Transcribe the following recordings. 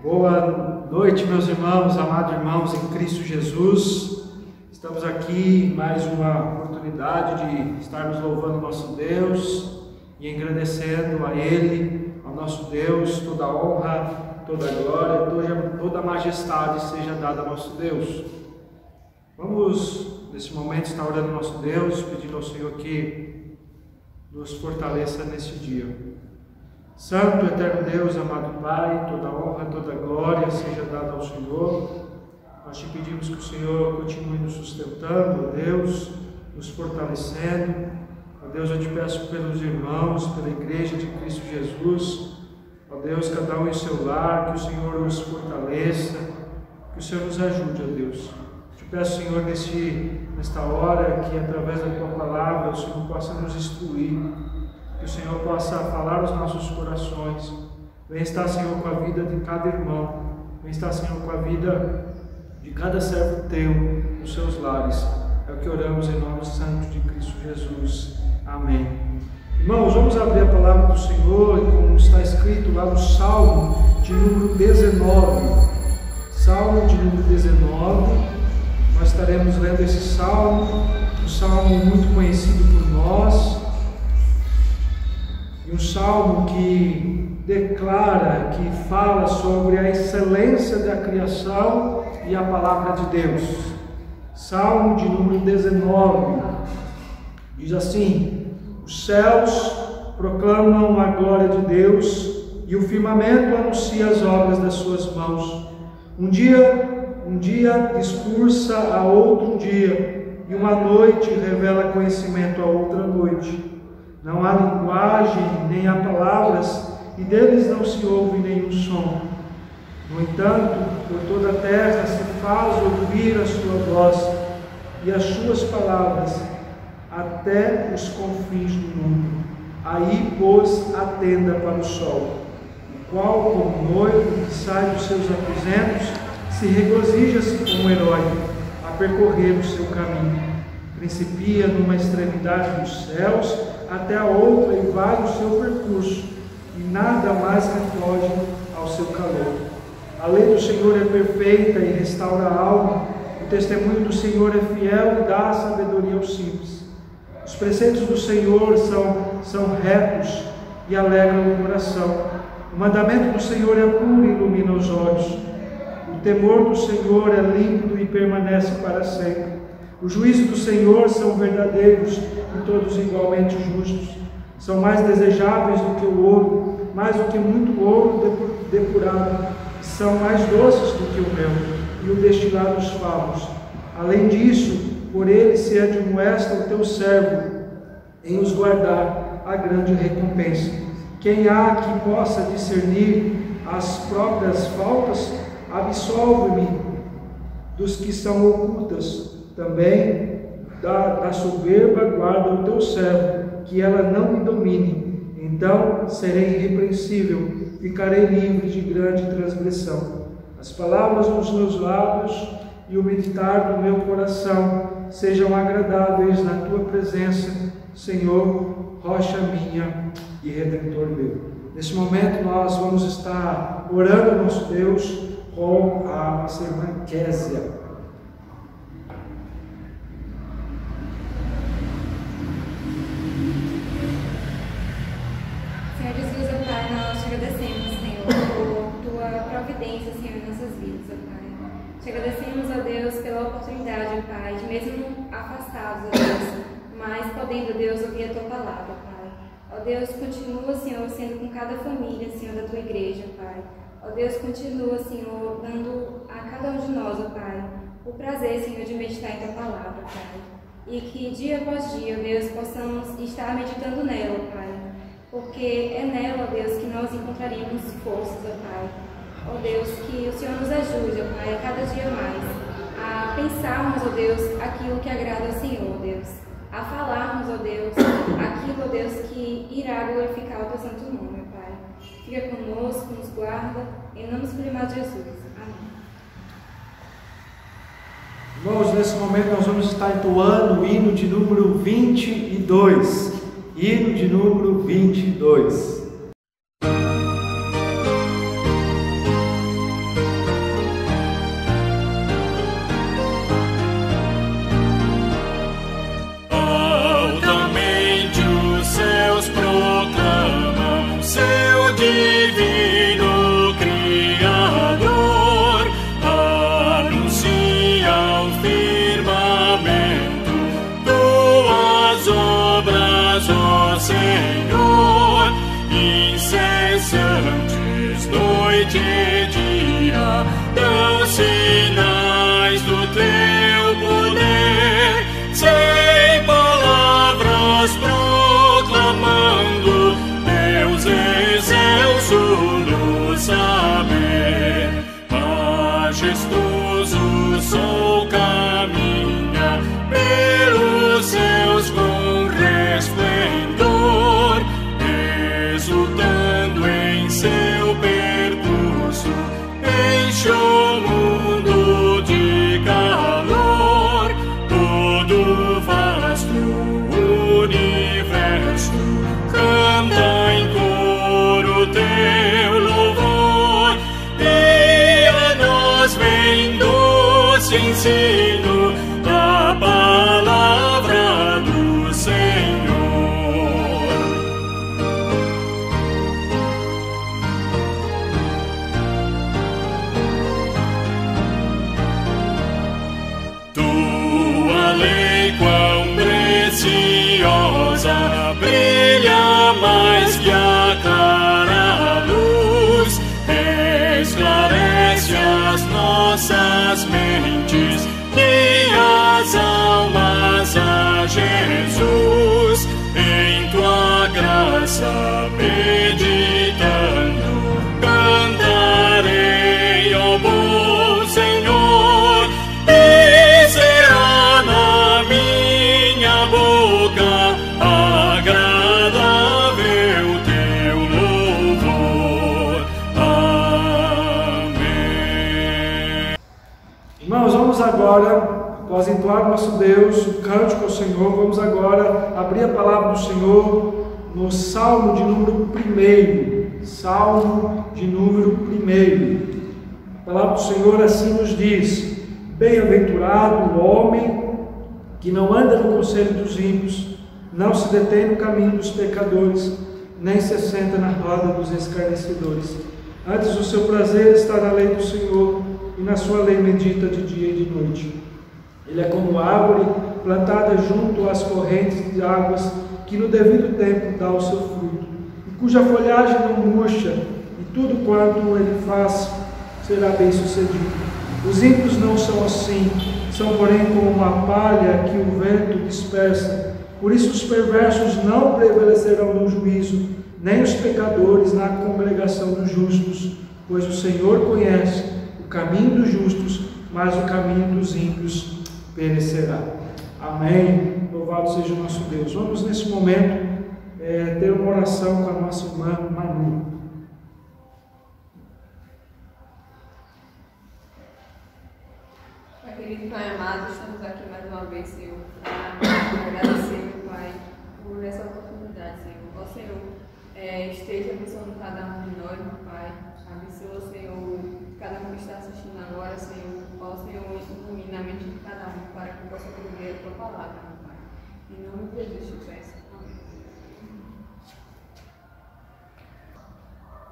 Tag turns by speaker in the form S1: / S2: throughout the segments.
S1: Boa noite, meus irmãos, amados irmãos em Cristo Jesus. Estamos aqui em mais uma oportunidade de estarmos louvando nosso Deus e engrandecendo a Ele, ao nosso Deus. Toda a honra, toda a glória, toda a majestade seja dada ao nosso Deus. Vamos, nesse momento, estar orando ao nosso Deus, pedindo ao Senhor que nos fortaleça nesse dia. Santo, eterno Deus, amado Pai, toda a honra, toda a glória seja dada ao Senhor. Nós te pedimos que o Senhor continue nos sustentando, ó Deus, nos fortalecendo. Ó Deus, eu te peço pelos irmãos, pela igreja de Cristo Jesus. Ó Deus, cada um em seu lar, que o Senhor os fortaleça, que o Senhor nos ajude, ó Deus. Te peço, Senhor, nesta hora, que através da Tua palavra o Senhor possa nos instruir, que o Senhor possa falar aos nossos corações. Vem estar, Senhor, com a vida de cada irmão. Vem estar, Senhor, com a vida de cada servo Teu nos seus lares. É o que oramos em nome santo de Cristo Jesus. Amém. Irmãos, vamos abrir a palavra do Senhor, como está escrito lá no Salmo de número 19. Salmo de número 19. Nós estaremos lendo esse salmo, um salmo muito conhecido por nós. Um salmo que declara, que fala sobre a excelência da criação e a palavra de Deus. Salmo de número 19 diz assim: os céus proclamam a glória de Deus e o firmamento anuncia as obras das suas mãos. Um dia discursa a outro dia, e uma noite revela conhecimento a outra noite. Não há linguagem, nem há palavras, e deles não se ouve nenhum som. No entanto, por toda a terra se faz ouvir a sua voz, e as suas palavras até os confins do mundo. Aí pôs a tenda para o sol, o qual, como noivo que sai dos seus aposentos, se regozija-se como herói a percorrer o seu caminho. Principia numa extremidade dos céus até a outra e vai o seu percurso, e nada mais refoge ao seu calor. A lei do Senhor é perfeita e restaura a alma. O testemunho do Senhor é fiel e dá sabedoria aos simples. Os preceitos do Senhor são retos e alegram o coração. O mandamento do Senhor é puro e ilumina os olhos. O temor do Senhor é límpido e permanece para sempre. Os juízos do Senhor são verdadeiros e todos igualmente justos. São mais desejáveis do que o ouro, mais do que muito ouro depurado. São mais doces do que o mel e o destilado dos favos. Além disso, por ele se admoesta o teu servo em os guardar a grande recompensa. Quem há que possa discernir as próprias faltas, absolve-me dos que são ocultas. Também da soberba guarda o teu servo, que ela não me domine. Então serei irrepreensível, ficarei livre de grande transgressão. As palavras dos meus lábios e o meditar do meu coração sejam agradáveis na tua presença, Senhor, rocha minha e redentor meu. Nesse momento nós vamos estar orando ao nosso Deus com a nossa irmã Késia.
S2: Senhor, em nossas vidas, ó Pai. Te agradecemos, ó Deus, pela oportunidade, ó Pai, de mesmo afastados, ó Deus, mas podendo, ó Deus, ouvir a Tua palavra, Pai. Ó Deus, continua, Senhor, sendo com cada família, Senhor, da Tua igreja, Pai. Ó Deus, continua, Senhor, dando a cada um de nós, ó Pai, o prazer, Senhor, de meditar em Tua palavra, Pai. E que dia após dia, ó Deus, possamos estar meditando nela, Pai. Porque é nela, ó Deus, que nós encontraríamos forças, ó Pai. Ó Deus, que o Senhor nos ajude, ó Pai, a cada dia mais, a pensarmos, ó Deus, aquilo que agrada ao Senhor, ó Deus, a falarmos, ó Deus, aquilo, ó Deus, que irá glorificar o Teu santo nome, ó Pai. Fica conosco, nos guarda, em nome supremo de Jesus. Amém.
S1: Irmãos, nesse momento nós vamos estar entoando o hino de número 22. Hino de número 22.
S3: noite e dia dão sinais do teu poder, sem palavras proclamando, Deus excelso no saber. Majestoso o sol caminha pelos céus com resplendor, exultando em seu percurso, enche o mundo de calor. Todo o vasto universo canta em coro teu louvor, e a nós vem doce ensino da palavra do Senhor. Tua lei quão preciosa brilha mais que a clara luz, esclarece as nossas mentes e as almas a Jesus. Em tua graça meditando, cantarei ao bom Senhor, e será na minha boca agradável teu louvor. Amém.
S1: Irmãos, vamos agora, após entoar nosso Deus, o cântico ao Senhor, vamos agora abrir a palavra do Senhor no Salmo de número 1. Salmo de número 1. A palavra do Senhor assim nos diz: bem-aventurado o homem que não anda no conselho dos ímpios, não se detém no caminho dos pecadores, nem se assenta na roda dos escarnecedores. Antes o seu prazer está na lei do Senhor, e na sua lei medita de dia e de noite. Ele é como árvore plantada junto às correntes de águas, que no devido tempo dá o seu fruto, e cuja folhagem não murcha, e tudo quanto ele faz será bem sucedido. Os ímpios não são assim, são porém como uma palha que o vento dispersa. Por isso os perversos não prevalecerão no juízo, nem os pecadores na congregação dos justos, pois o Senhor conhece o caminho dos justos, mas o caminho dos ímpios perecerá. Amém. Louvado seja o nosso Deus. Vamos nesse momento ter uma oração com a nossa irmã Manu.
S4: Querido Pai amado, estamos aqui mais uma vez, Senhor, para agradecer, meu Pai, por essa oportunidade, Senhor. Ó Senhor, esteja abençoando cada um de nós, meu Pai. Abençoa, Senhor, cada um que está assistindo agora, Senhor. Ó Senhor, ilumina a mente de cada um para que possa ouvir a Tua palavra, meu Pai. Em nome de Jesus, te peço. Amém.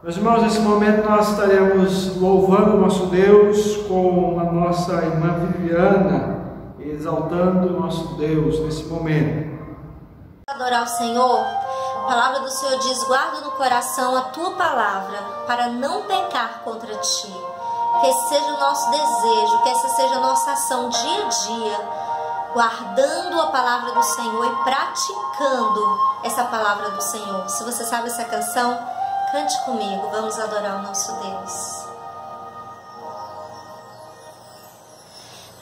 S1: Meus irmãos, nesse momento nós estaremos louvando o nosso Deus com a nossa irmã Viviana, exaltando o nosso Deus nesse momento.
S5: Adorar o Senhor, a palavra do Senhor diz: guarda no coração a tua palavra, para não pecar contra ti. Que esse seja o nosso desejo, que essa seja a nossa ação dia a dia, guardando a palavra do Senhor e praticando essa palavra do Senhor. Se você sabe essa canção, cante comigo, vamos adorar o nosso Deus.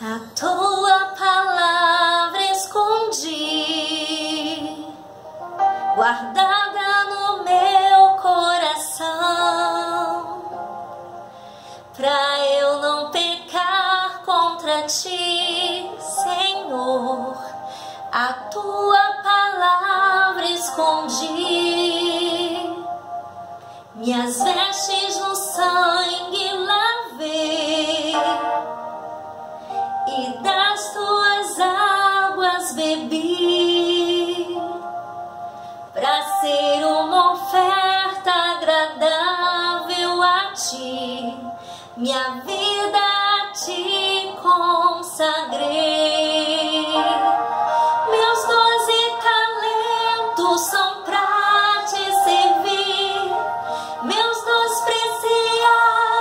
S5: A tua palavra escondi, guardada no meu coração, pra eu não pecar contra ti, Senhor. A tua palavra escondi, minhas vestes no sangue lavei, e das tuas águas bebi, pra ser uma oferta agradável a ti, minha vida a ti consagrei. Meus 12 talentos são pra te servir, meus 2 preciosos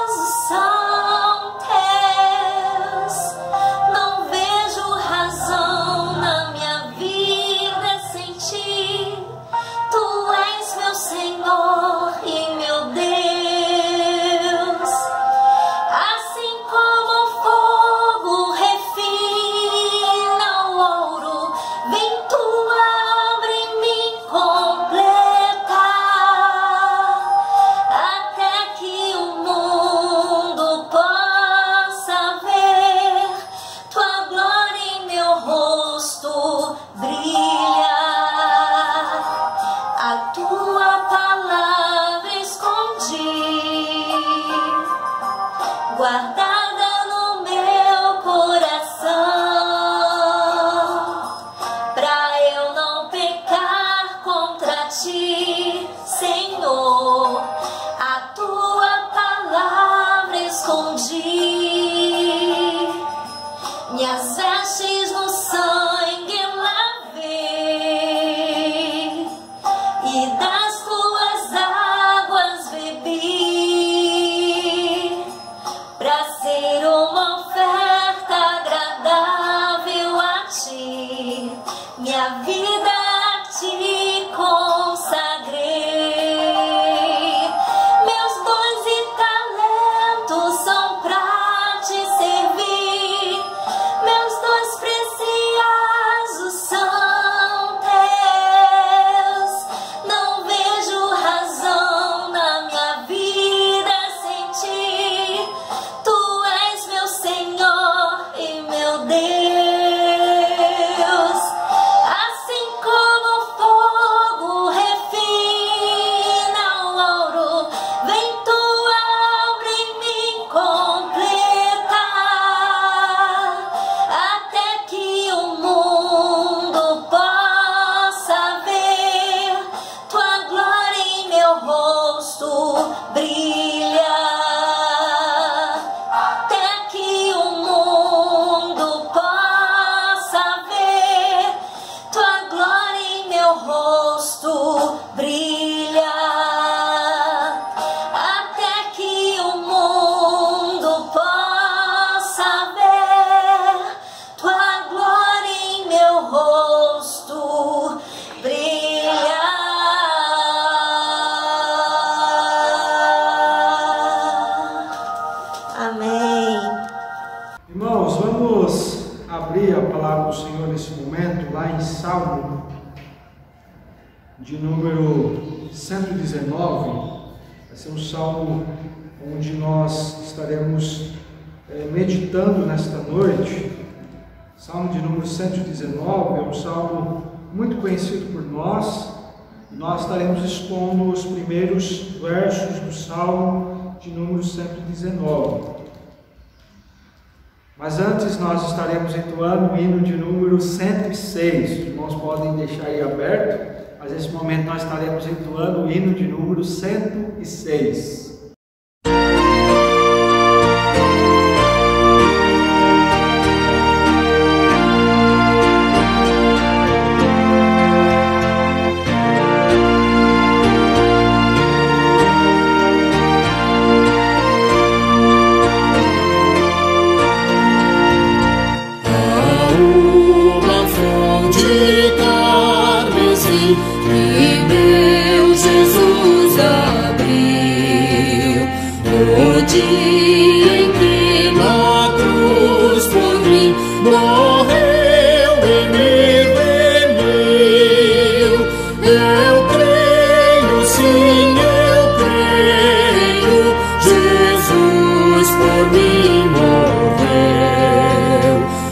S5: guardada no meu coração, pra eu não pecar contra ti, Senhor. A tua palavra escondi, minhas vestes no sangue lavei e das tuas águas bebi, pra ser uma oferta agradável a ti, minha vida a ti consagrei. Meus dons e talentos são pra te servir, meus dons preciosos são teus. Não vejo razão na minha vida sem ti. Tu és meu Senhor e meu Deus. Assim como o fogo refina o ouro, vem tua obra em mim completar, até que o mundo possa ver tua glória em meu rosto brilhar, até que o mundo possa ver tua glória em meu rosto brilhar, até que o mundo possa ver tua glória em meu rosto brilhar. Amém.
S1: Irmãos, vamos abrir a palavra do Senhor nesse momento, lá em Salmo, de número 119. Vai ser um salmo onde nós estaremos meditando nesta noite. Salmo de número 119 é um salmo muito conhecido por nós. Nós estaremos expondo os primeiros versos do salmo de número 119. Mas antes nós estaremos entoando o hino de número 106. Os irmãos podem deixar aí aberto, mas nesse momento nós estaremos entoando o hino de número 106.
S3: Uma fonte carmesim que meu Jesus abriu, o dia em que na cruz por mim morreu e me remiu. Eu creio, sim, eu creio, Jesus por mim morreu.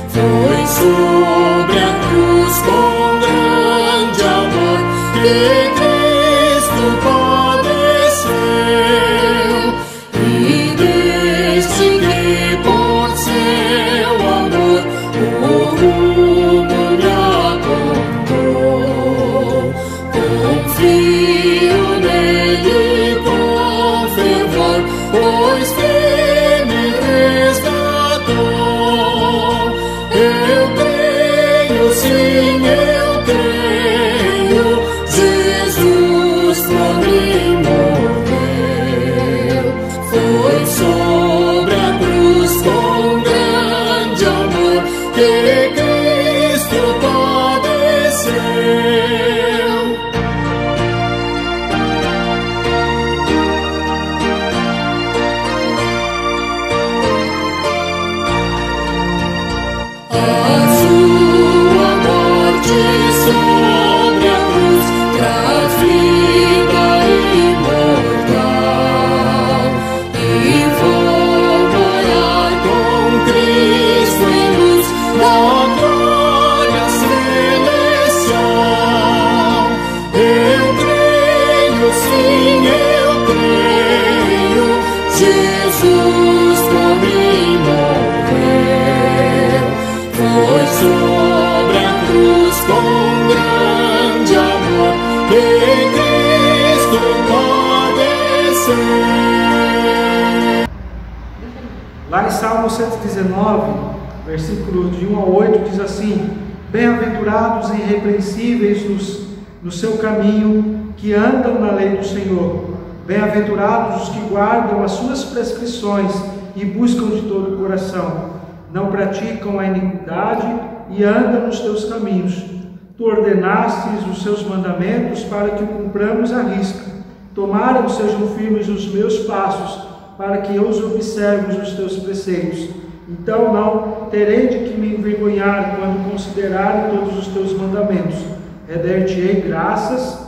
S3: Foi sobre a cruz com grande amor que Cristo padeceu, e desde que por seu amor o rumo me apontou, confio nele com fervor, pois que me resgatou. Eu creio, sim, eu creio, Jesus por mim morreu. Foi sobre a cruz com grande amor que Cristo padeceu. A sua morte sobre a cruz traz vida imortal, e
S1: Lá em Salmo 119, versículos de 1 a 8, diz assim: bem-aventurados e irrepreensíveis no seu caminho, que andam na lei do Senhor. Bem-aventurados os que guardam as suas prescrições e buscam de todo o coração. Não praticam a iniquidade e andam nos teus caminhos. Tu ordenastes os seus mandamentos para que o cumpramos à risca. Tomaram sejam firmes os meus passos, para que eu os observe os teus preceitos. Então não terei de que me envergonhar quando considerar todos os teus mandamentos. Render-te-ei graças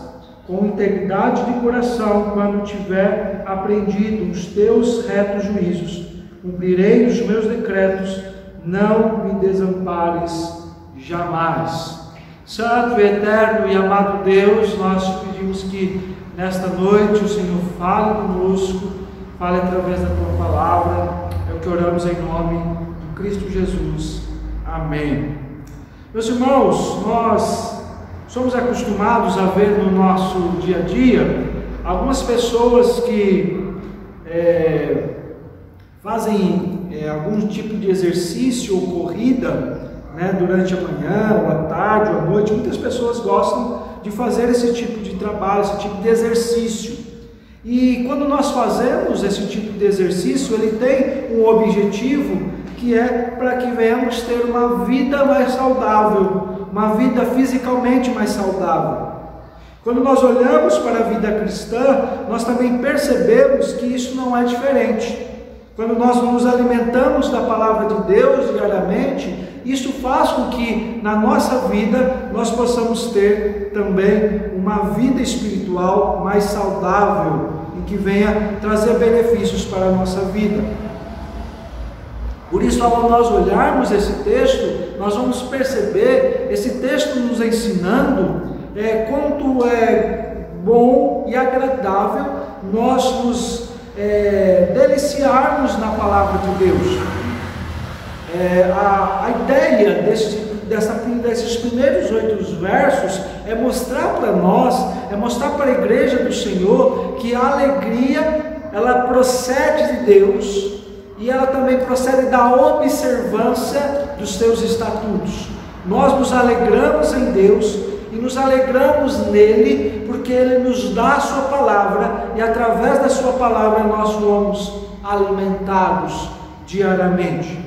S1: com integridade de coração quando tiver aprendido os teus retos juízos. Cumprirei os meus decretos, não me desampares jamais. Santo, eterno e amado Deus, nós te pedimos que nesta noite o Senhor fale conosco, fale através da tua palavra. É o que oramos em nome de Cristo Jesus. Amém. Meus irmãos, nós somos acostumados a ver no nosso dia a dia algumas pessoas que fazem algum tipo de exercício ou corrida, durante a manhã, ou à tarde, ou à noite. Muitas pessoas gostam de fazer esse tipo de trabalho, esse tipo de exercício. E quando nós fazemos esse tipo de exercício, ele tem um objetivo, que é para que venhamos ter uma vida mais saudável, uma vida fisicamente mais saudável. Quando nós olhamos para a vida cristã, nós também percebemos que isso não é diferente. Quando nós nos alimentamos da palavra de Deus diariamente, isso faz com que na nossa vida nós possamos ter também uma vida espiritual mais saudável e que venha trazer benefícios para a nossa vida. Por isso, ao nós olharmos esse texto, nós vamos perceber esse texto nos ensinando quanto é bom e agradável nós nos deliciarmos na palavra de Deus. A ideia desses primeiros 8 versos é mostrar para nós, é mostrar para a igreja do Senhor que a alegria, ela procede de Deus e ela também procede da observância dos seus estatutos. Nós nos alegramos em Deus e nos alegramos nele porque ele nos dá a sua palavra e através da sua palavra nós somos alimentados diariamente.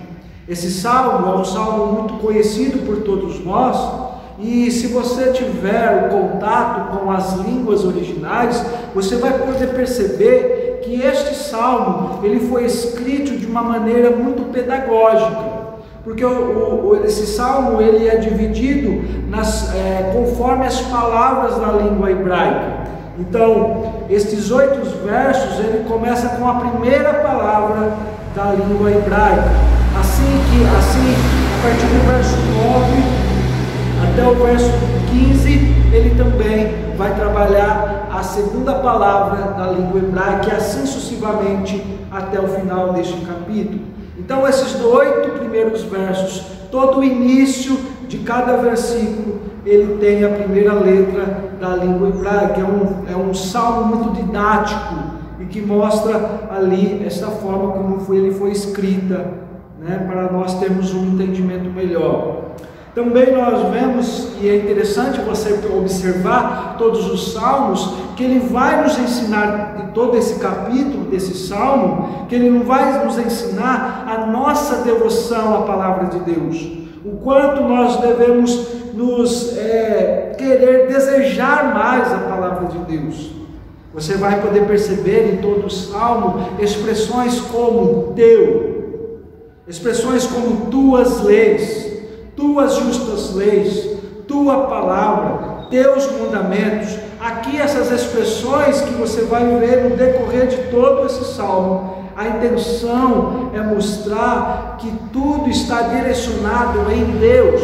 S1: Esse salmo é um salmo muito conhecido por todos nós, e se você tiver o contato com as línguas originais, você vai poder perceber que este salmo ele foi escrito de uma maneira muito pedagógica, porque esse salmo ele é dividido conforme as palavras da língua hebraica. Então, estes 8 versos ele começa com a primeira palavra da língua hebraica. Assim, a partir do verso 9 até o verso 15, ele também vai trabalhar a segunda palavra da língua hebraica, e assim sucessivamente até o final deste capítulo. Então, esses 8 primeiros versos, todo o início de cada versículo, ele tem a primeira letra da língua hebraica. É um salmo muito didático e que mostra ali essa forma como ele foi escrita, para nós termos um entendimento melhor. Também nós vemos, e é interessante você observar todos os salmos, que ele vai nos ensinar, de todo esse capítulo, desse salmo, que ele não vai nos ensinar a nossa devoção à palavra de Deus, o quanto nós devemos nos querer desejar mais a palavra de Deus. Você vai poder perceber em todo o salmo expressões como teu, expressões como tuas leis, tuas justas leis, tua palavra, teus mandamentos. Aqui essas expressões que você vai ver no decorrer de todo esse salmo, a intenção é mostrar que tudo está direcionado em Deus.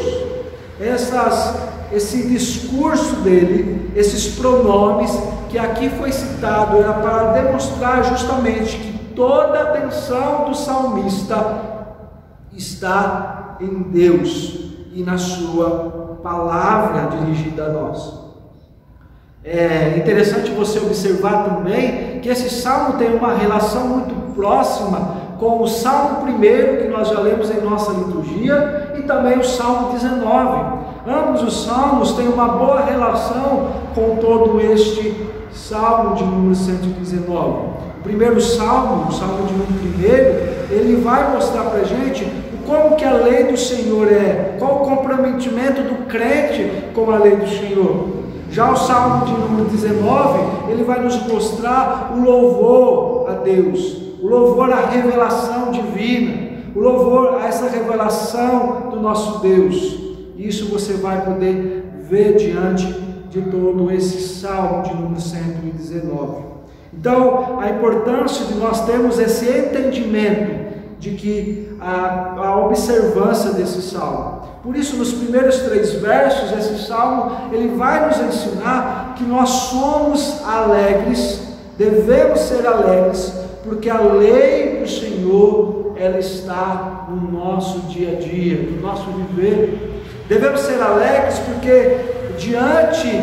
S1: Esse discurso dele, esses pronomes que aqui foi citado, era para demonstrar justamente que toda a atenção do salmista está em Deus e na sua palavra dirigida a nós. É interessante você observar também que esse salmo tem uma relação muito próxima com o Salmo 1, que nós já lemos em nossa liturgia, e também o Salmo 19. Ambos os salmos têm uma boa relação com todo este Salmo de número 119. O primeiro salmo, o Salmo de número 1, ele vai mostrar para a gente como que a lei do Senhor é, qual o comprometimento do crente com a lei do Senhor. Já o Salmo de número 19, ele vai nos mostrar o louvor a Deus, o louvor à revelação divina, o louvor a essa revelação do nosso Deus. Isso você vai poder ver diante de todo esse Salmo de número 119. Então, a importância de nós termos esse entendimento de que a observância desse Salmo. Por isso, nos primeiros 3 versos, esse Salmo, ele vai nos ensinar que nós somos alegres, devemos ser alegres, porque a lei do Senhor, ela está no nosso dia a dia, no nosso viver. Devemos ser alegres porque diante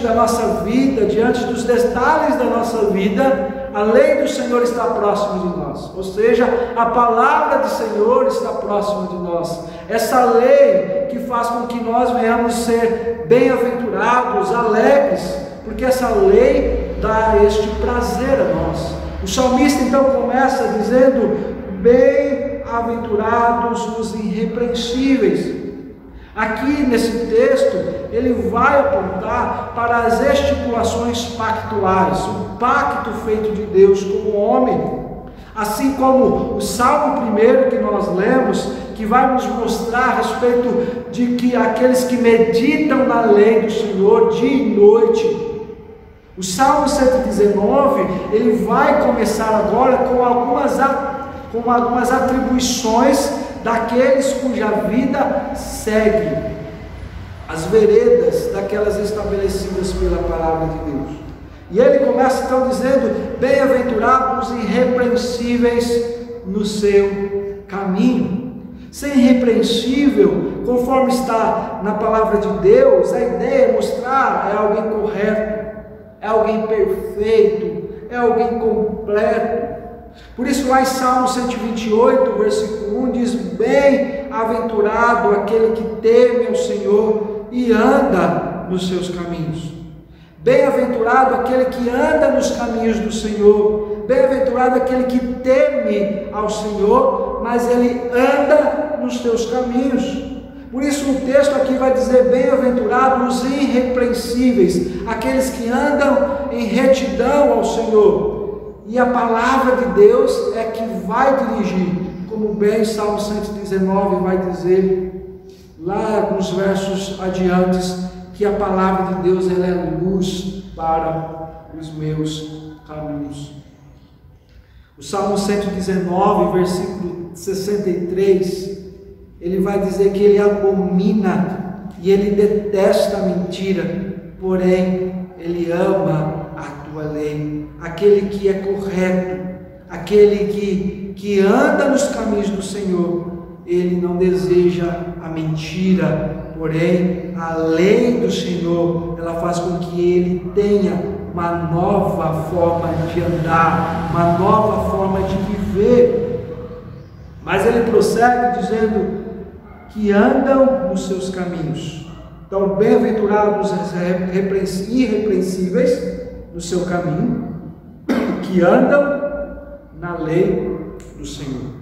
S1: da nossa vida, diante dos detalhes da nossa vida, a lei do Senhor está próxima de nós, ou seja, a palavra do Senhor está próxima de nós. Essa lei que faz com que nós venhamos ser bem-aventurados, alegres, porque essa lei dá este prazer a nós. O salmista então começa dizendo: bem-aventurados os irrepreensíveis. Aqui nesse texto, ele vai apontar para as estipulações pactuais, o pacto feito de Deus com o homem. Assim como o Salmo 1 que nós lemos, que vai nos mostrar a respeito de que aqueles que meditam na lei do Senhor dia e noite. O Salmo 119, ele vai começar agora com algumas atribuições daqueles cuja vida segue as veredas daquelas estabelecidas pela palavra de Deus. E ele começa então dizendo: bem-aventurados os irrepreensíveis no seu caminho. Ser irrepreensível, conforme está na palavra de Deus, a ideia é mostrar é alguém correto, é alguém perfeito, é alguém completo. Por isso lá em Salmo 128, versículo 1, diz: bem-aventurado aquele que teme ao Senhor e anda nos seus caminhos. Bem-aventurado aquele que anda nos caminhos do Senhor. Bem-aventurado aquele que teme ao Senhor, mas ele anda nos seus caminhos. Por isso o texto aqui vai dizer: bem-aventurados os irrepreensíveis, aqueles que andam em retidão ao Senhor. E a palavra de Deus é que vai dirigir, como bem Salmo 119 vai dizer, lá nos versos adiantes, que a palavra de Deus ela é luz para os meus caminhos. O Salmo 119, versículo 63, ele vai dizer que ele abomina e ele detesta a mentira, porém ele ama a tua lei. Aquele que é correto, aquele que anda nos caminhos do Senhor, ele não deseja a mentira, porém a lei do Senhor, ela faz com que ele tenha uma nova forma de andar, uma nova forma de viver. Mas ele prossegue dizendo que andam nos seus caminhos. Então, bem-aventurados os irrepreensíveis no seu caminho, que andam na lei do Senhor.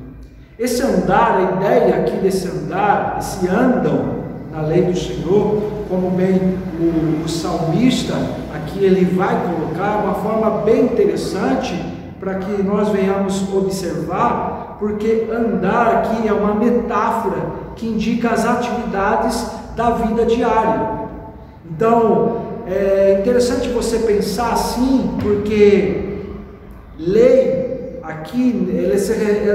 S1: Esse andar, a ideia aqui desse andar, esse andam na lei do Senhor, como bem o salmista aqui ele vai colocar, uma forma bem interessante para que nós venhamos observar, porque andar aqui é uma metáfora que indica as atividades da vida diária. Então, é interessante você pensar assim, porque lei aqui ela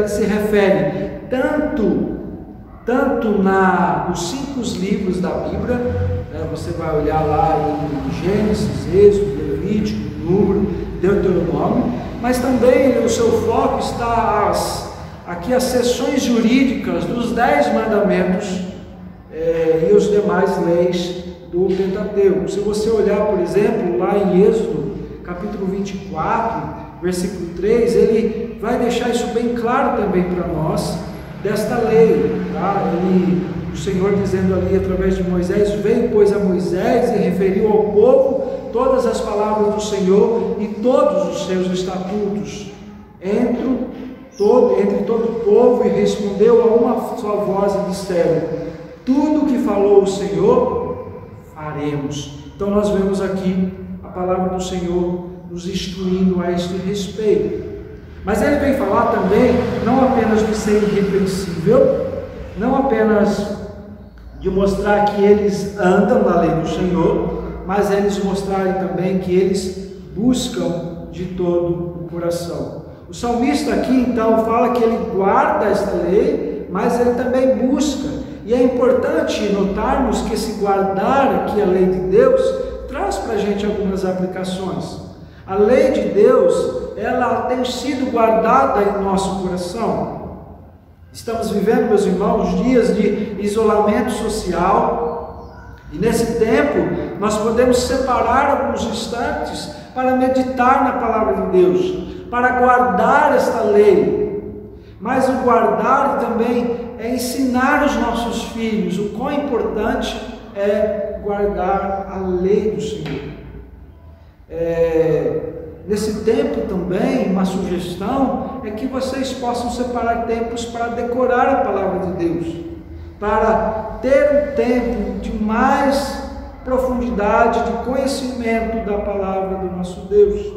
S1: se refere tanto nos 5 livros da Bíblia, né? Você vai olhar lá em Gênesis, Êxodo, Levítico, Número, Deuteronômio, mas também o seu foco está aqui as seções jurídicas dos 10 mandamentos e os demais leis do Pentateuco. Se você olhar, por exemplo, lá em Êxodo, capítulo 24, versículo 3, ele vai deixar isso bem claro também para nós, desta lei, tá? O Senhor dizendo ali através de Moisés: veio pois a Moisés e referiu ao povo todas as palavras do Senhor e todos os seus estatutos entre todo o povo, e respondeu a uma só voz e disseram: tudo que falou o Senhor faremos. Então nós vemos aqui a palavra do Senhor nos instruindo a este respeito. Mas ele vem falar também não apenas de ser irrepreensível, não apenas de mostrar que eles andam na lei do Senhor, mas eles mostrarem também que eles buscam de todo o coração. O salmista aqui então fala que ele guarda esta lei, mas ele também busca. E é importante notarmos que esse guardar aqui a lei de Deus traz para a gente algumas aplicações. A lei de Deus, ela tem sido guardada em nosso coração. Estamos vivendo, meus irmãos, dias de isolamento social, e nesse tempo nós podemos separar alguns instantes para meditar na palavra de Deus, para guardar esta lei. Mas o guardar também é ensinar os nossos filhos o quão importante é guardar a lei do Senhor. Nesse tempo também, uma sugestão é que vocês possam separar tempos para decorar a palavra de Deus, para ter um tempo de mais profundidade, de conhecimento da palavra do nosso Deus.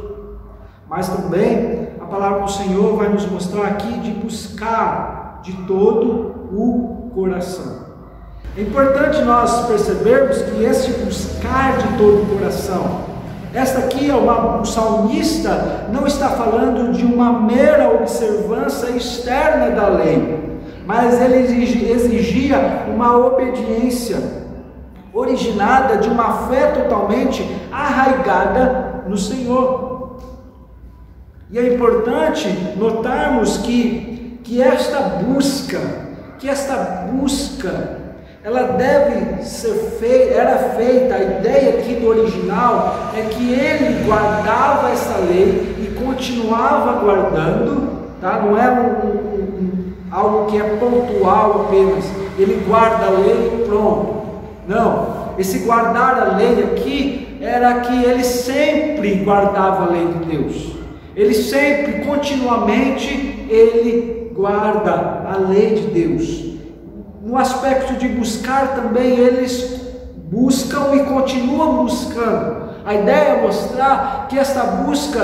S1: Mas também a palavra do Senhor vai nos mostrar aqui de buscar de todo o coração. É importante nós percebermos que esse buscar de todo o coração, esta aqui o salmista não está falando de uma mera observância externa da lei, mas ele exigia uma obediência originada de uma fé totalmente arraigada no Senhor. E é importante notarmos que esta busca, ela deve ser feita, era feita, a ideia aqui do original é que ele guardava essa lei e continuava guardando, tá? Não é algo que é pontual apenas, ele guarda a lei e pronto. Não, esse guardar a lei aqui era que ele sempre guardava a lei de Deus. Ele sempre, continuamente, ele guarda a lei de Deus. No aspecto de buscar também, eles buscam e continuam buscando. A ideia é mostrar que esta busca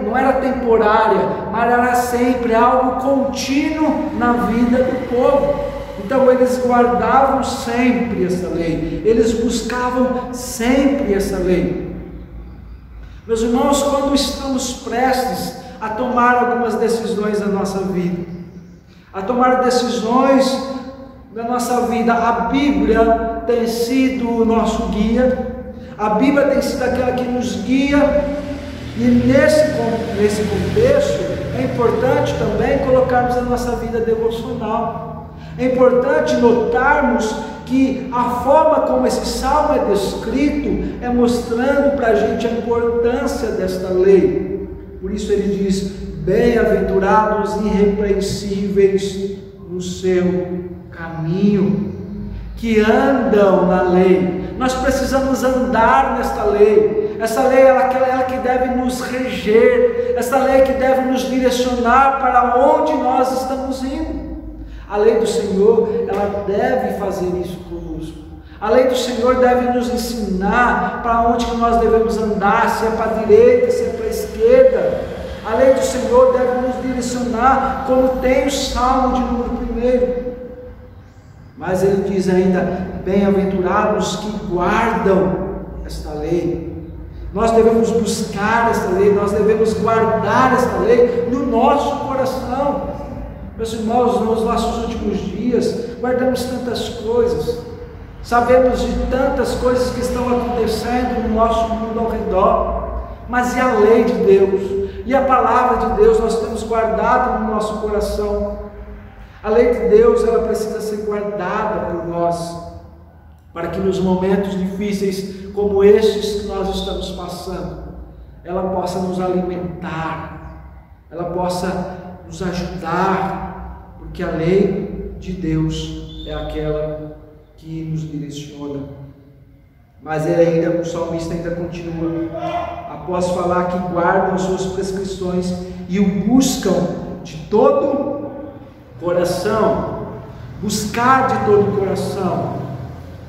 S1: não era temporária, mas era sempre algo contínuo na vida do povo. Então eles guardavam sempre essa lei, eles buscavam sempre essa lei. Meus irmãos, quando estamos prestes a tomar algumas decisões na nossa vida, a tomar decisões na nossa vida, a Bíblia tem sido o nosso guia, a Bíblia tem sido aquela que nos guia, e nesse contexto é importante também colocarmos a nossa vida devocional. É importante notarmos que a forma como esse salmo é descrito é mostrando para a gente a importância desta lei. Por isso ele diz: bem-aventurados irrepreensíveis no seu caminho, que andam na lei. Nós precisamos andar nesta lei. Essa lei é aquela que deve nos reger, essa lei que deve nos direcionar para onde nós estamos indo. A lei do Senhor, ela deve fazer isso conosco. A lei do Senhor deve nos ensinar para onde que nós devemos andar, se é para a direita, se é para a esquerda. A lei do Senhor deve nos direcionar, como tem o Salmo de número 1. Mas ele diz ainda: bem-aventurados que guardam esta lei. Nós devemos buscar esta lei, nós devemos guardar esta lei no nosso coração. Meus irmãos, nos nossos últimos dias, guardamos tantas coisas, sabemos de tantas coisas que estão acontecendo no nosso mundo ao redor, mas e a lei de Deus? E a palavra de Deus nós temos guardado no nosso coração? A lei de Deus, ela precisa ser guardada por nós, para que nos momentos difíceis como estes que nós estamos passando, ela possa nos alimentar, ela possa nos ajudar, porque a lei de Deus é aquela que nos direciona. Mas o salmista ainda continua, após falar que guardam suas prescrições e o buscam de todo coração. Buscar de todo o coração,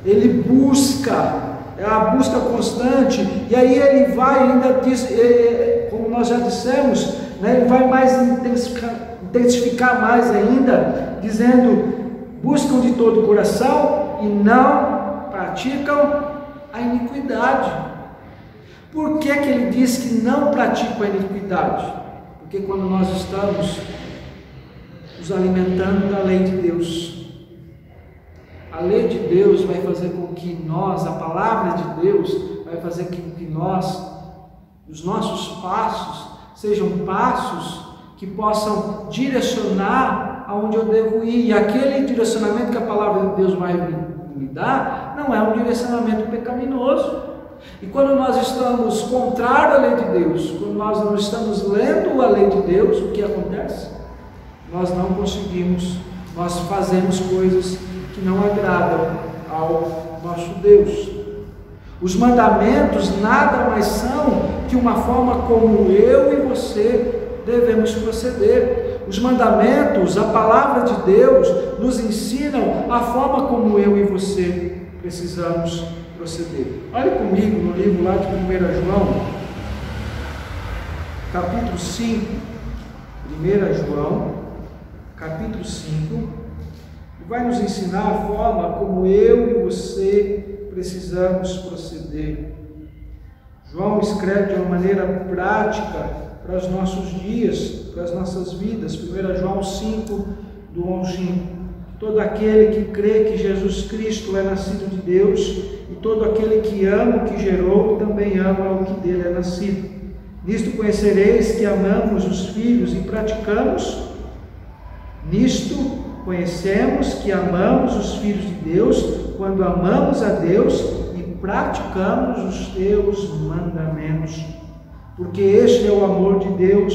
S1: ele busca, é a busca constante, e aí ele vai, ainda diz, como nós já dissemos, né, ele vai mais intensificar mais ainda, dizendo, buscam de todo o coração e não praticam a iniquidade. Por que que ele diz que não praticam a iniquidade? Porque quando nós estamos nos alimentando da lei de Deus, a lei de Deus vai fazer com que nós, a palavra de Deus, vai fazer com que nós, os nossos passos, sejam passos que possam direcionar aonde eu devo ir. E aquele direcionamento que a palavra de Deus vai me dar, não é um direcionamento pecaminoso. E quando nós estamos contrário à lei de Deus, quando nós não estamos lendo a lei de Deus, o que acontece? Nós não conseguimos, nós fazemos coisas que não agradam ao nosso Deus. Os mandamentos nada mais são que uma forma como eu e você devemos proceder. Os mandamentos, a palavra de Deus, nos ensinam a forma como eu e você precisamos proceder. Olhe comigo no livro lá de 1 João, capítulo 5, 1 João, capítulo 5, vai nos ensinar a forma como eu e você precisamos proceder. João escreve de uma maneira prática para os nossos dias, para as nossas vidas. 1 João 5, do 1 ao 5. Todo aquele que crê que Jesus Cristo é nascido de Deus, e todo aquele que ama o que gerou, também ama o que dele é nascido. Nisto conhecereis que amamos os filhos e praticamos. Nisto conhecemos que amamos os filhos de Deus, quando amamos a Deus e praticamos os teus mandamentos. Porque este é o amor de Deus,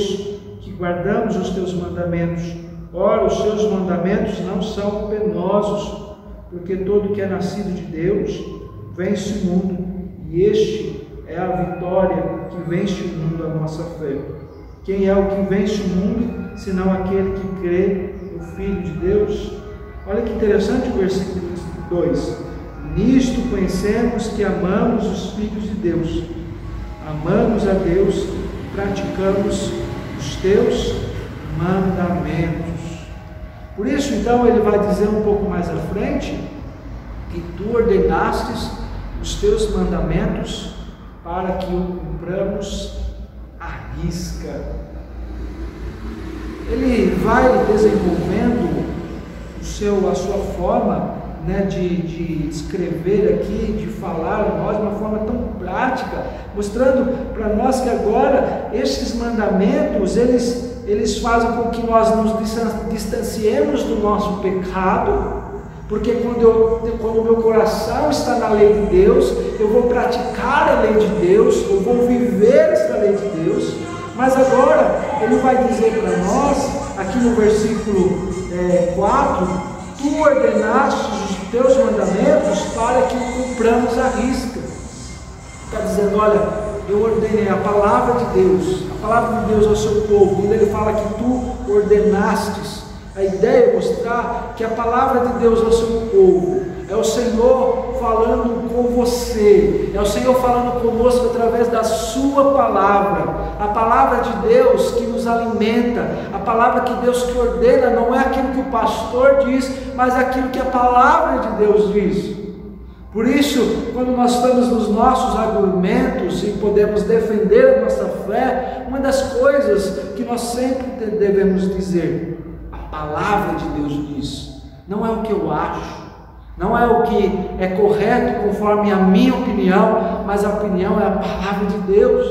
S1: que guardamos os teus mandamentos. Ora, os seus mandamentos não são penosos, porque todo que é nascido de Deus vence o mundo, e este é a vitória que vence o mundo, a nossa fé. Quem é o que vence o mundo, senão aquele que crê no Filho de Deus? Olha que interessante o versículo 2. Nisto conhecemos que amamos os filhos de Deus. Amamos a Deus e praticamos os teus mandamentos. Por isso, então, ele vai dizer um pouco mais à frente que tu ordenastes os teus mandamentos para que o cumpramos à risca. Ele vai desenvolvendo a sua forma, né, de escrever aqui, de falar a nós de uma forma tão prática, mostrando para nós que agora esses mandamentos, eles fazem com que nós nos distanciemos do nosso pecado, porque quando o meu coração está na lei de Deus, eu vou praticar a lei de Deus, eu vou viver essa lei de Deus. Mas agora ele vai dizer para nós, aqui no versículo 4, tu ordenaste os teus mandamentos para que cumpramos a risca. Está dizendo, olha, eu ordenei a palavra de Deus ao seu povo. Quando ele fala que tu ordenastes, a ideia é mostrar que a palavra de Deus ao seu povo é o Senhor falando com você, é o Senhor falando conosco através da sua palavra, a palavra de Deus que nos alimenta, a palavra que Deus que ordena, não é aquilo que o pastor diz, mas aquilo que a palavra de Deus diz. Por isso, quando nós estamos nos nossos argumentos e podemos defender a nossa fé, uma das coisas que nós sempre devemos dizer, a palavra de Deus diz, não é o que eu acho, não é o que é correto conforme a minha opinião, mas a opinião é a palavra de Deus.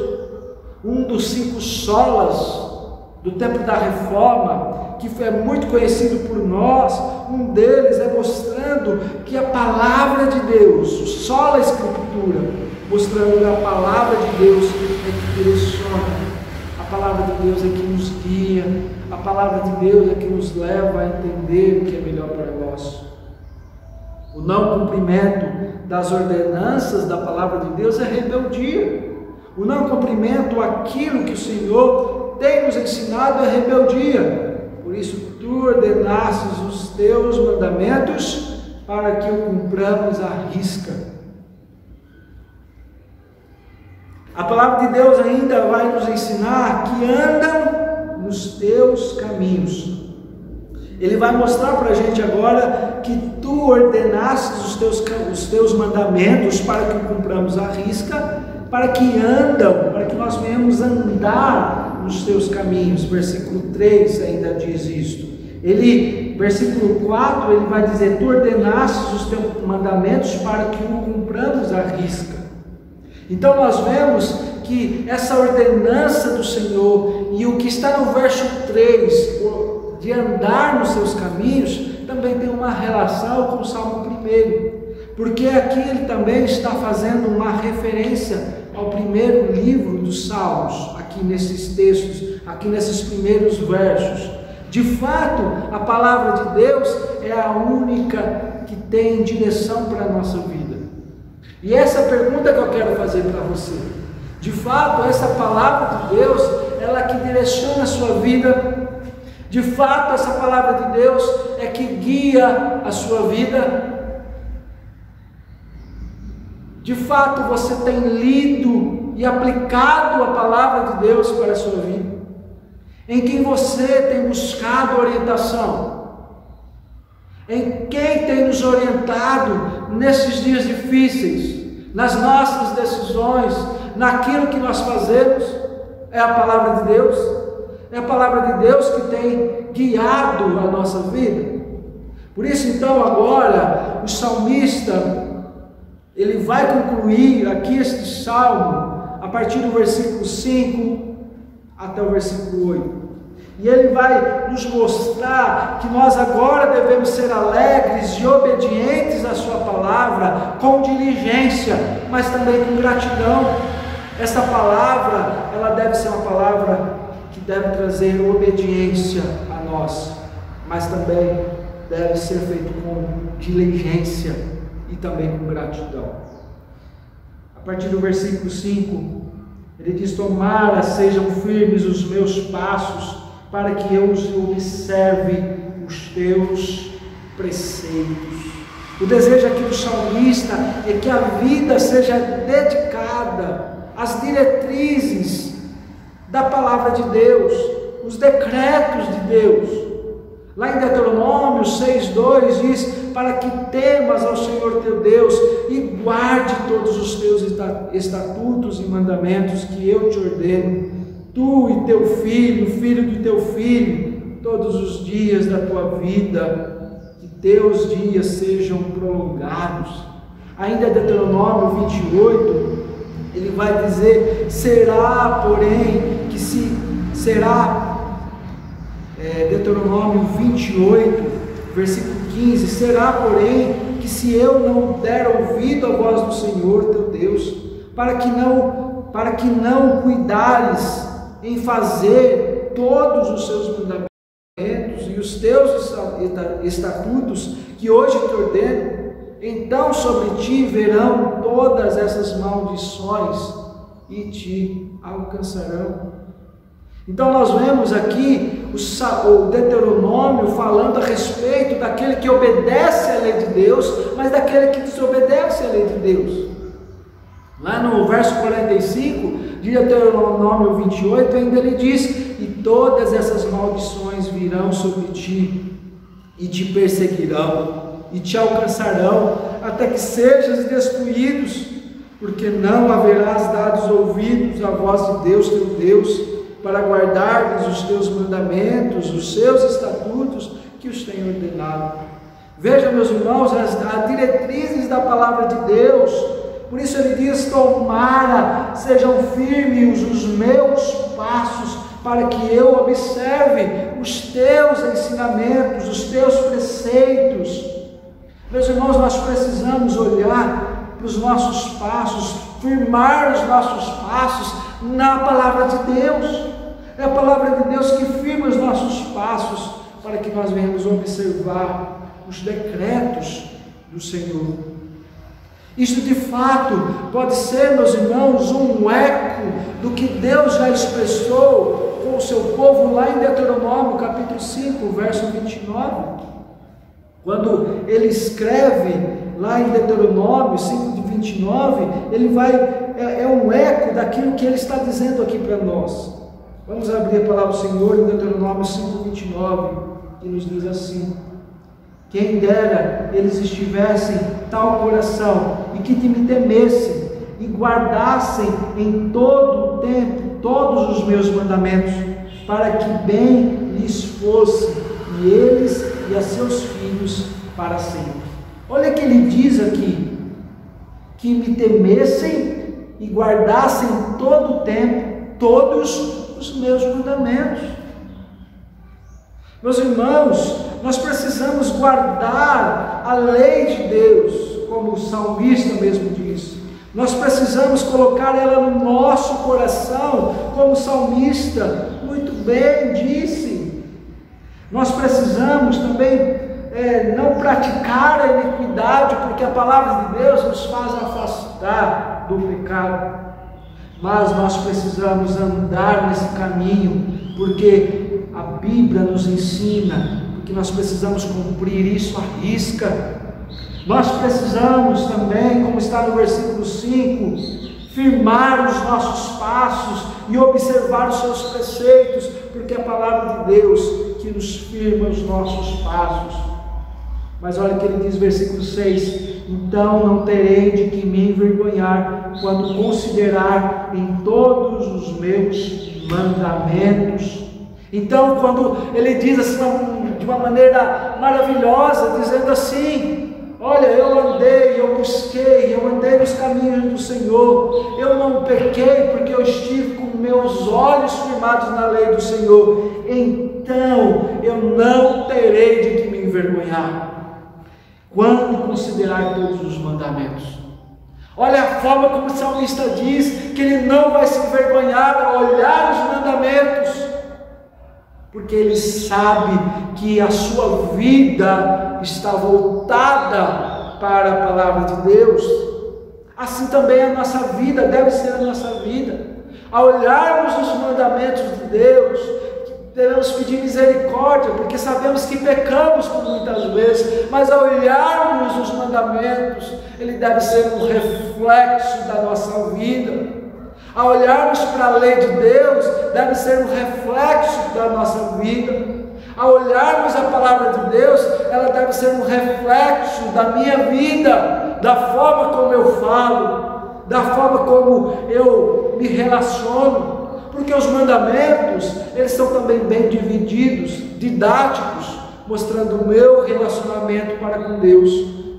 S1: Um dos 5 solas do tempo da Reforma, que foi muito conhecido por nós. Um deles é mostrando que a palavra de Deus, só a Escritura, mostrando que a palavra de Deus é que direciona, a palavra de Deus é que nos guia, a palavra de Deus é que nos leva a entender o que é melhor para nós. O não cumprimento das ordenanças da palavra de Deus é rebeldia. O não cumprimento àquilo que o Senhor tem nos ensinado é rebeldia. Por isso, tu ordenastes os teus mandamentos para que o cumpramos à risca. A palavra de Deus ainda vai nos ensinar que andam nos teus caminhos. Ele vai mostrar para a gente agora que tu ordenastes os teus mandamentos para que o cumpramos à risca, para que nós venhamos andar nos teus caminhos. Versículo 3 ainda diz isto. Versículo 4, ele vai dizer: tu ordenastes os teus mandamentos para que o cumpramos à risca. Então nós vemos que essa ordenança do Senhor e o que está no verso 3, de andar nos seus caminhos, também tem uma relação com o Salmo 1, porque aqui ele também está fazendo uma referência ao primeiro livro dos Salmos, aqui nesses textos, aqui nesses primeiros versos. De fato, a palavra de Deus é a única que tem direção para a nossa vida. E essa é a pergunta que eu quero fazer para você. De fato, essa palavra de Deus, ela que direciona a sua vida. De fato, essa palavra de Deus é que guia a sua vida. De fato, você tem lido e aplicado a palavra de Deus para a sua vida? Em quem você tem buscado orientação? Em quem tem nos orientado nesses dias difíceis, nas nossas decisões, naquilo que nós fazemos? É a palavra de Deus? É a palavra de Deus que tem guiado a nossa vida? Por isso, então, agora, o salmista, ele vai concluir aqui este salmo, a partir do versículo 5 até o versículo 8. E ele vai nos mostrar que nós agora devemos ser alegres e obedientes à sua palavra, com diligência, mas também com gratidão. Essa palavra, ela deve ser uma palavra que deve trazer obediência a nós, mas também deve ser feito com diligência e também com gratidão. A partir do versículo 5, ele diz: tomara sejam firmes os meus passos, para que eu observe os teus preceitos. O desejo aqui do salmista é que a vida seja dedicada às diretrizes da palavra de Deus, os decretos de Deus. Lá em Deuteronômio 6,2 diz: para que temas ao Senhor teu Deus e guarde todos os teus estatutos e mandamentos que eu te ordeno, tu e teu filho, o filho do teu filho, todos os dias da tua vida, que teus dias sejam prolongados. Ainda Deuteronômio 28, ele vai dizer: será, porém, que se será, Deuteronômio 28, versículo 15, será, porém, que se eu não der ouvido à voz do Senhor teu Deus, para que não cuidares em fazer todos os seus mandamentos e os teus estatutos que hoje te ordeno, então sobre ti verão todas essas maldições e te alcançarão. Então nós vemos aqui o Deuteronômio falando a respeito daquele que obedece à lei de Deus, mas daquele que desobedece à lei de Deus. Lá no verso 45 de Deuteronômio 28 ainda ele diz: e todas essas maldições virão sobre ti e te perseguirão e te alcançarão até que sejas destruídos, porque não haverás dado ouvidos à voz de Deus teu Deus, para guardares os teus mandamentos, os seus estatutos que os tenho ordenado. Veja, meus irmãos, as diretrizes da palavra de Deus. Por isso ele diz: tomara sejam firmes os meus passos, para que eu observe os teus ensinamentos, os teus preceitos. Meus irmãos, nós precisamos olhar para os nossos passos, firmar os nossos passos na palavra de Deus. É a palavra de Deus que firma os nossos passos, para que nós venhamos observar os decretos do Senhor. Isto de fato pode ser, meus irmãos, um eco do que Deus já expressou com o seu povo lá em Deuteronômio capítulo 5, verso 29. Quando ele escreve lá em Deuteronômio 5, 29, ele vai, é um eco daquilo que ele está dizendo aqui para nós. Vamos abrir a palavra do Senhor em Deuteronômio 5, 29, que nos diz assim: quem dera eles estivessem tal coração, e que me temessem, e guardassem em todo o tempo todos os meus mandamentos, para que bem lhes fosse, e eles e a seus filhos para sempre. Olha o que ele diz aqui: que me temessem e guardassem todo o tempo todos os meus mandamentos. Meus irmãos, nós precisamos guardar a lei de Deus, como o salmista mesmo diz. Nós precisamos colocar ela no nosso coração, como o salmista muito bem disse. Nós precisamos também não praticar a iniquidade, porque a palavra de Deus nos faz afastar do pecado. Mas nós precisamos andar nesse caminho, porque a Bíblia nos ensina, porque nós precisamos cumprir isso à risca. Nós precisamos também, como está no versículo 5, firmar os nossos passos e observar os seus preceitos, porque é a palavra de Deus que nos firma os nossos passos. Mas olha o que ele diz, versículo 6: então não terei de que me envergonhar quando considerar em todos os meus mandamentos. Então, quando ele diz assim, de uma maneira maravilhosa, dizendo assim: olha, eu andei, eu busquei, eu andei nos caminhos do Senhor, eu não pequei porque eu estive com meus olhos firmados na lei do Senhor, então eu não terei de que me envergonhar quando considerar todos os mandamentos. Olha a forma como o salmista diz que ele não vai se envergonhar ao olhar os mandamentos, porque ele sabe que a sua vida está voltada para a palavra de Deus. Assim também a nossa vida deve ser a nossa vida. Ao olharmos os mandamentos de Deus, devemos pedir misericórdia, porque sabemos que pecamos por muitas vezes, mas ao olharmos os mandamentos, ele deve ser um reflexo da nossa vida. Ao olharmos para a lei de Deus, deve ser um reflexo da nossa vida. Ao olharmos a palavra de Deus, ela deve ser um reflexo da minha vida, da forma como eu falo, da forma como eu me relaciono. Porque os mandamentos, eles são também bem divididos, didáticos, mostrando o meu relacionamento para com Deus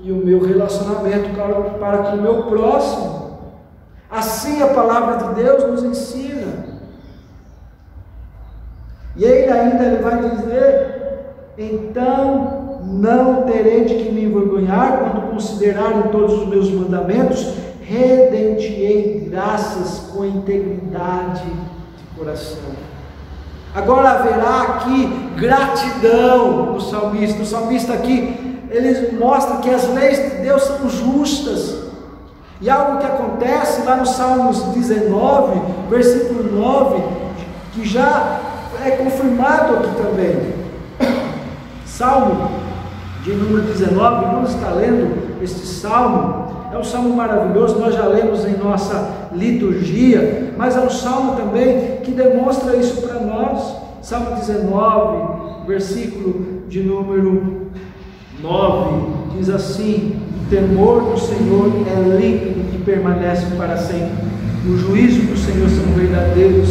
S1: e o meu relacionamento para com o meu próximo. Assim a palavra de Deus nos ensina. E ele vai dizer: então não terei de que me envergonhar quando considerarem todos os meus mandamentos, redentirei graças com integridade de coração. Agora haverá aqui gratidão no salmista. O salmista aqui, ele mostra que as leis de Deus são justas. E algo que acontece lá no Salmos 19, versículo 9, que já é confirmado aqui também. Salmo de número 19, vamos estar lendo este salmo. É um salmo maravilhoso, nós já lemos em nossa liturgia, mas é um salmo também que demonstra isso para nós. Salmo 19, versículo de número 9, diz assim: o temor do Senhor é límpido e permanece para sempre. O juízo do Senhor são verdadeiros,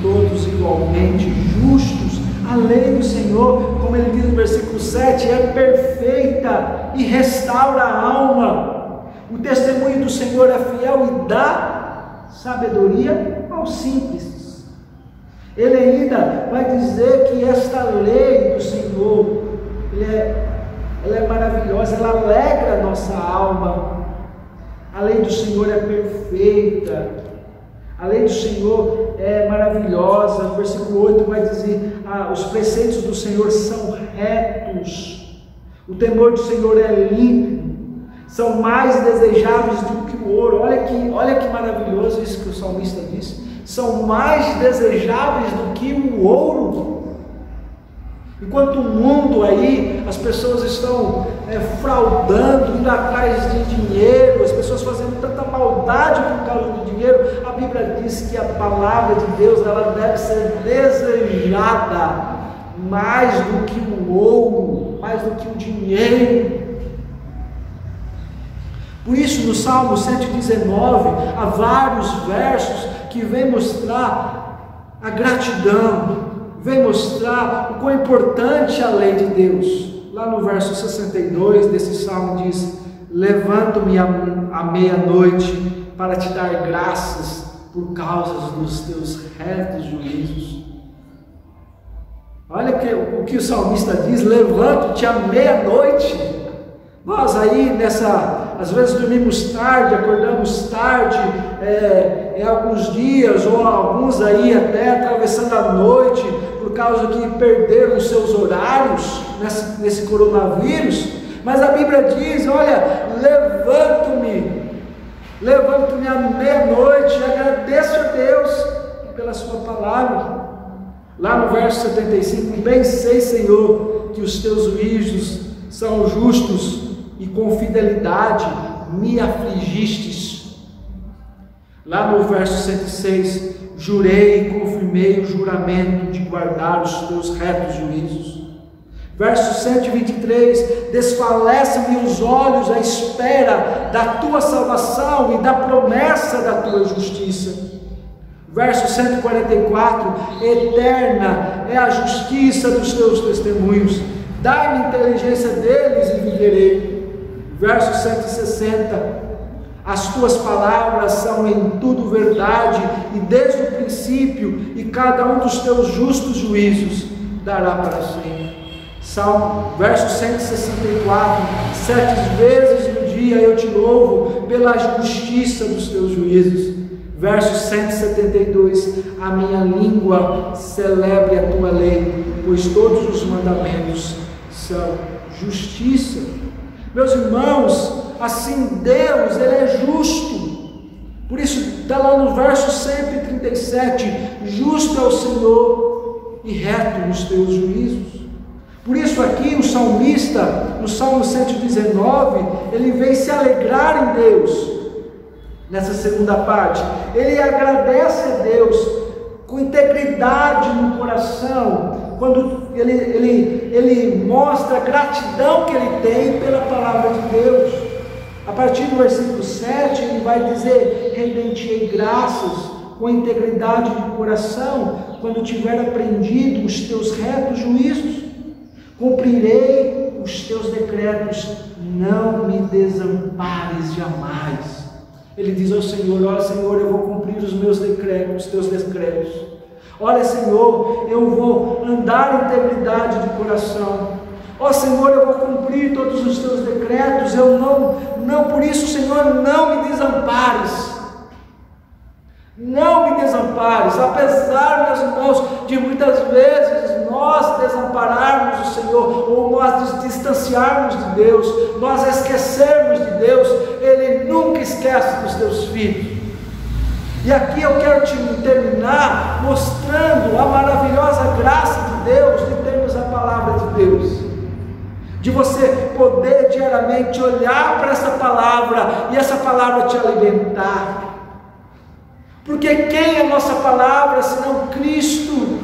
S1: todos igualmente justos. A lei do Senhor, como ele diz no versículo 7, é perfeita e restaura a alma. O testemunho do Senhor é fiel e dá sabedoria aos simples. Ele ainda vai dizer que esta lei do Senhor, ela é maravilhosa, ela alegra a nossa alma. A lei do Senhor é perfeita, a lei do Senhor é maravilhosa. No versículo 8 vai dizer: os preceitos do Senhor são retos, o temor do Senhor é limpo, são mais desejáveis do que o ouro. Olha que maravilhoso isso que o salmista disse. São mais desejáveis do que o ouro. Enquanto o mundo aí, as pessoas estão fraudando, indo atrás de dinheiro, as pessoas fazendo tanta maldade por causa do dinheiro, a Bíblia diz que a palavra de Deus, ela deve ser desejada mais do que o ouro, mais do que o dinheiro. Por isso, no Salmo 119, há vários versos que vem mostrar a gratidão, vem mostrar o quão importante é a lei de Deus. Lá no verso 62 desse salmo diz: levanto-me à meia-noite para te dar graças por causa dos teus retos juízos. Olha o que o salmista diz: levanto-te à meia-noite. Nós aí às vezes dormimos tarde, acordamos tarde, em alguns dias, ou alguns aí até atravessando a noite, por causa que perderam os seus horários nesse coronavírus. Mas a Bíblia diz: olha, levanto-me à meia-noite e agradeço a Deus pela sua palavra. Lá no verso 75, bem sei, Senhor, que os teus juízos são justos e com fidelidade me afligistes. Lá no verso 106, jurei e confirmei o juramento de guardar os teus retos juízos. Verso 123, desfalece-me os olhos à espera da tua salvação e da promessa da tua justiça. Verso 144, eterna é a justiça dos teus testemunhos, dai-me inteligência deles e viverei. Verso 160, as tuas palavras são em tudo verdade, e desde o princípio, e cada um dos teus justos juízos dará para sempre. Verso 164, 7 vezes no dia eu te louvo pela justiça dos teus juízos. Verso 172, a minha língua celebre a tua lei, pois todos os mandamentos são justiça. Meus irmãos, assim Deus, Ele é justo. Por isso está lá no verso 137, justo é o Senhor e reto nos teus juízos. Por isso aqui o salmista, no Salmo 119, ele vem se alegrar em Deus. Nessa segunda parte, ele agradece a Deus com integridade no coração, quando ele mostra a gratidão que ele tem pela palavra de Deus. A partir do versículo 7, ele vai dizer: render-te-ei graças com integridade de coração, quando tiver aprendido os teus retos juízos. Cumprirei os teus decretos, não me desampares jamais. Ele diz ao Senhor: olha, Senhor, eu vou cumprir os meus decretos, os teus decretos. Olha, Senhor, eu vou andar em integridade de coração. Ó Senhor, eu vou cumprir todos os teus decretos. Eu não, por isso, Senhor, não me desampares. Não me desampares. Apesar, meus irmãos, de muitas vezes nós desampararmos o Senhor, ou nós distanciarmos de Deus, nós esquecermos de Deus, Ele nunca esquece dos teus filhos. E aqui eu quero terminar mostrando a maravilhosa graça de Deus de termos a palavra de Deus, de você poder diariamente olhar para essa palavra e essa palavra te alimentar. Porque quem é a nossa palavra senão Cristo?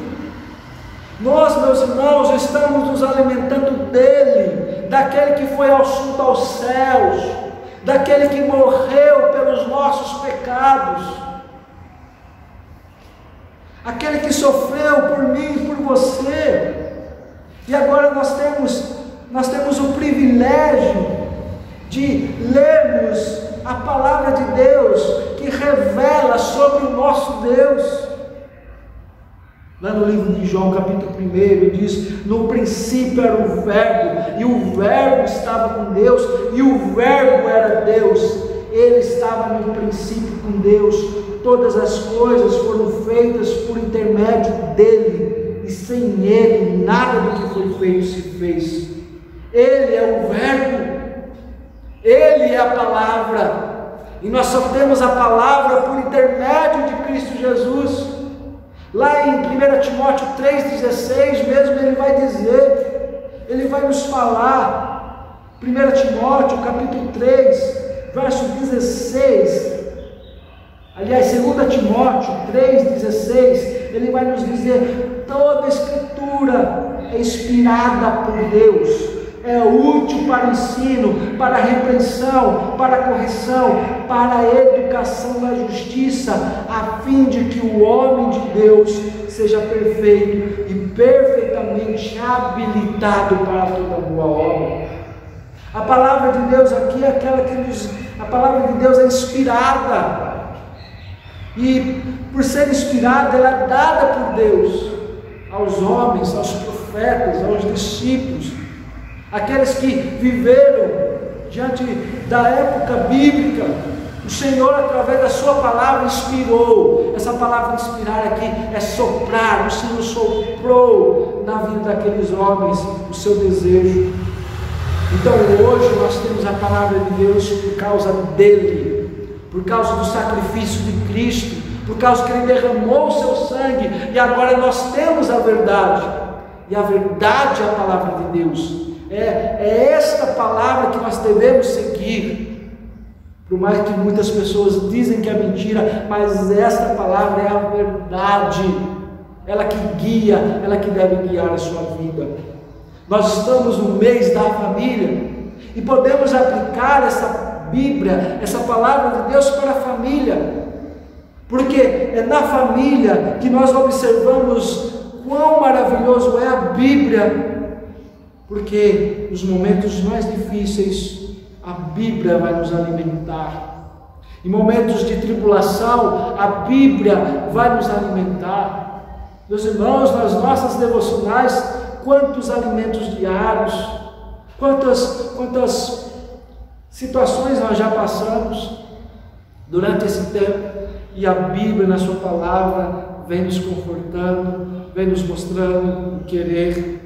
S1: Nós, meus irmãos, estamos nos alimentando dele, daquele que foi assunto aos céus, daquele que morreu pelos nossos pecados, aquele que sofreu por mim e por você. E agora nós temos o privilégio de lermos a palavra de Deus, que revela sobre o nosso Deus. Lá no livro de João, capítulo 1, diz: no princípio era o Verbo, e o Verbo estava com Deus, e o Verbo era Deus. Ele estava no princípio com Deus. Todas as coisas foram feitas por intermédio dele, e sem ele nada do que foi feito se fez. Ele é o Verbo, ele é a palavra, e nós só temos a palavra por intermédio de Cristo Jesus. Lá em 1 Timóteo 3,16 mesmo ele vai dizer, ele vai nos falar, 1 Timóteo capítulo 3, verso 16, aliás 2 Timóteo 3,16, ele vai nos dizer: toda a Escritura é inspirada por Deus, é útil para o ensino, para a repreensão, para a correção, para a educação na justiça, a fim de que o homem de Deus seja perfeito e perfeitamente habilitado para toda boa obra. A palavra de Deus aqui é aquela que a palavra de Deus é inspirada, e por ser inspirada, ela é dada por Deus aos homens, aos profetas, aos discípulos, aqueles que viveram diante da época bíblica. O Senhor, através da sua palavra, inspirou. Essa palavra inspirar aqui é soprar. O Senhor soprou na vida daqueles homens o seu desejo. Então hoje nós temos a palavra de Deus por causa dele, por causa do sacrifício de Cristo, por causa que ele derramou o seu sangue, e agora nós temos a verdade, e a verdade é a palavra de Deus. É esta palavra que nós devemos seguir, por mais que muitas pessoas dizem que é mentira, mas esta palavra é a verdade, ela que guia, ela que deve guiar a sua vida. Nós estamos no mês da família, e podemos aplicar essa Bíblia, essa palavra de Deus para a família, porque é na família que nós observamos quão maravilhoso é a Bíblia. Porque nos momentos mais difíceis, a Bíblia vai nos alimentar. Em momentos de tribulação, a Bíblia vai nos alimentar. Meus irmãos, nas nossas devocionais, quantos alimentos diários, quantas situações nós já passamos durante esse tempo, e a Bíblia, na sua palavra, vem nos confortando, vem nos mostrando o querer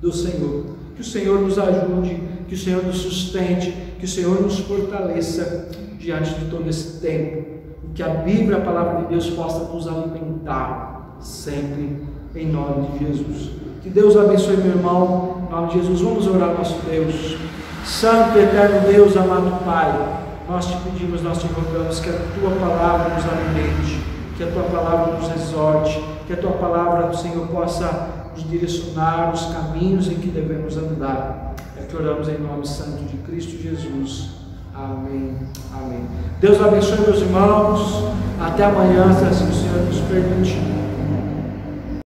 S1: do Senhor. Que o Senhor nos ajude, que o Senhor nos sustente, que o Senhor nos fortaleça diante de todo esse tempo, e que a Bíblia, a palavra de Deus, possa nos alimentar sempre, em nome de Jesus. Que Deus abençoe meu irmão, em nome de Jesus. Vamos orar ao nosso Deus. Santo e eterno Deus, amado Pai, nós te pedimos, nós te rogamos que a tua palavra nos alimente, que a tua palavra nos exorte, que a tua palavra, Senhor, possa nos direcionar os caminhos em que devemos andar. É que oramos em nome santo de Cristo Jesus. Amém. Amém. Deus abençoe meus irmãos. Até amanhã, se assim o Senhor nos permitir.